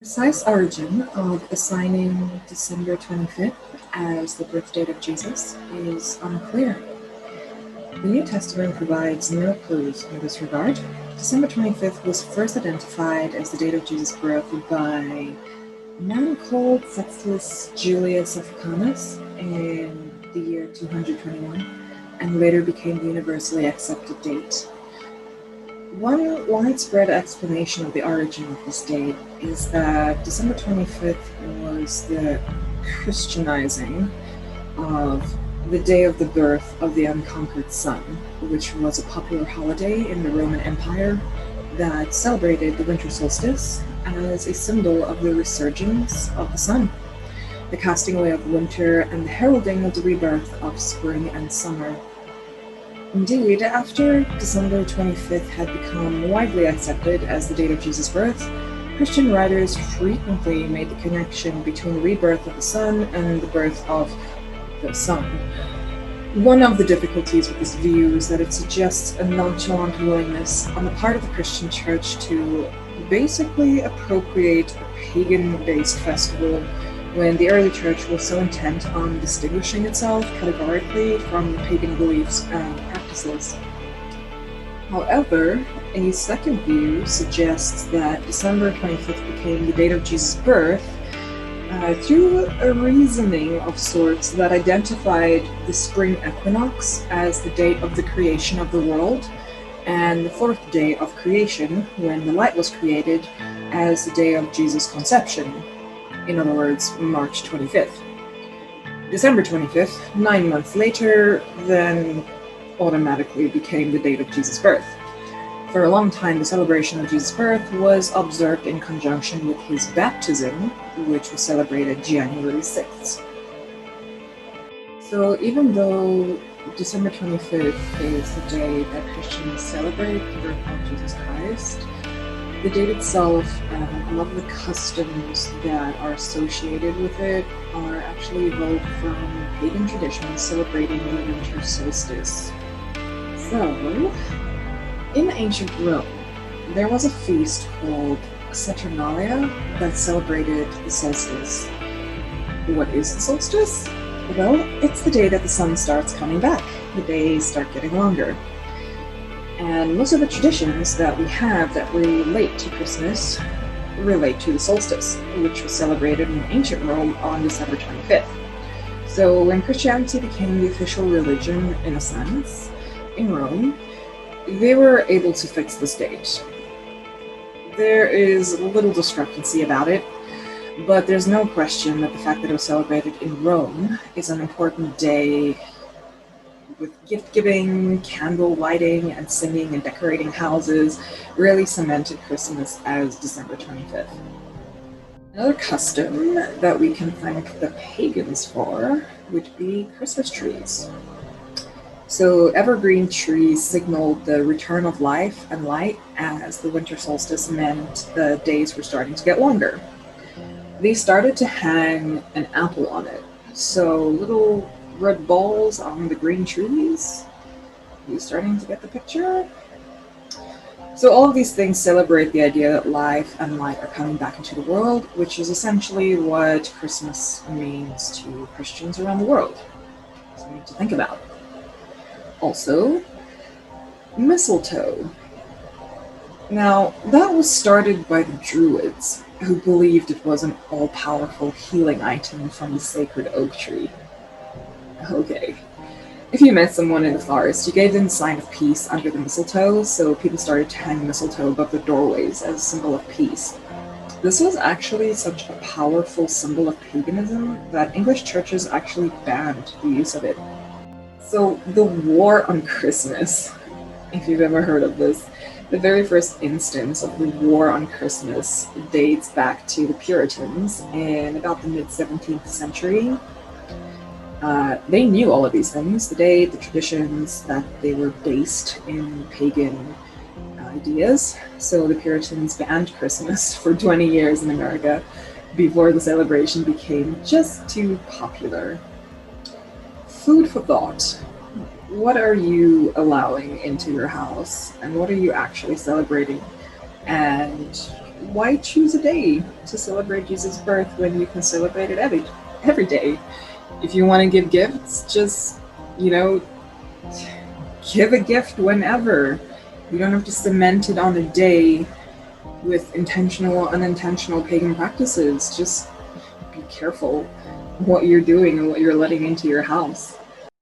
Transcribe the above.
Precise origin of assigning December 25th as the birth date of Jesus is unclear. The New Testament provides no clues in this regard. December 25th was first identified as the date of Jesus' birth by a man called Sextus Julius Africanus in the year 221, and later became the universally accepted date. One widespread explanation of the origin of this date is that December 25th was the Christianizing of the day of the birth of the unconquered sun, which was a popular holiday in the Roman Empire that celebrated the winter solstice as a symbol of the resurgence of the sun, the casting away of winter, and the heralding of the rebirth of spring and summer. Indeed, after December 25th had become widely accepted as the date of Jesus' birth, Christian writers frequently made the connection between the rebirth of the sun and the birth of the sun. One of the difficulties with this view is that it suggests a nonchalant willingness on the part of the Christian church to basically appropriate a pagan-based festival when the early church was so intent on distinguishing itself categorically from pagan beliefs and practices. However, a second view suggests that December 25th became the date of Jesus' birth through a reasoning of sorts that identified the spring equinox as the date of the creation of the world, and the fourth day of creation, when the light was created, as the day of Jesus' conception. In other words, March 25th. December 25th, 9 months later, then automatically became the date of Jesus' birth. For a long time, the celebration of Jesus' birth was observed in conjunction with his baptism, which was celebrated January 6th. So even though December 25th is the day that Christians celebrate the birth of Jesus Christ, the date itself and a lot of the customs that are associated with it are actually evolved from pagan traditions celebrating the winter solstice. So, in ancient Rome, there was a feast called Saturnalia that celebrated the solstice. What is the solstice? Well, it's the day that the sun starts coming back. The days start getting longer. And most of the traditions that we have that relate to Christmas relate to the solstice, which was celebrated in ancient Rome on December 25th. So when Christianity became the official religion, in a sense, in Rome, they were able to fix this date. There is little discrepancy about it, but there's no question that the fact that it was celebrated in Rome is an important day with gift-giving, candle lighting, and singing and decorating houses really cemented Christmas as December 25th. Another custom that we can thank the pagans for would be Christmas trees. So evergreen trees signaled the return of life and light, as the winter solstice meant the days were starting to get longer. They started to hang an apple on it, so little red balls on the green trees. Are you starting to get the picture? So all of these things celebrate the idea that life and light are coming back into the world, which is essentially what Christmas means to Christians around the world. Something to think about. Also, mistletoe. Now, that was started by the Druids, who believed it was an all-powerful healing item from the sacred oak tree. Okay. If you met someone in the forest, you gave them the sign of peace under the mistletoe, so people started to hang mistletoe above the doorways as a symbol of peace. This was actually such a powerful symbol of paganism that English churches actually banned the use of it. So the War on Christmas, if you've ever heard of this, the very first instance of the War on Christmas dates back to the Puritans in about the mid-17th century. They knew all of these things, the traditions, that they were based in pagan ideas. So the Puritans banned Christmas for 20 years in America before the celebration became just too popular. Food for thought. What are you allowing into your house, and what are you actually celebrating? And why choose a day to celebrate Jesus' birth when you can celebrate it every day? If you want to give gifts, just, give a gift whenever. You don't have to cement it on a day with intentional, unintentional pagan practices. Just be careful what you're doing and what you're letting into your house.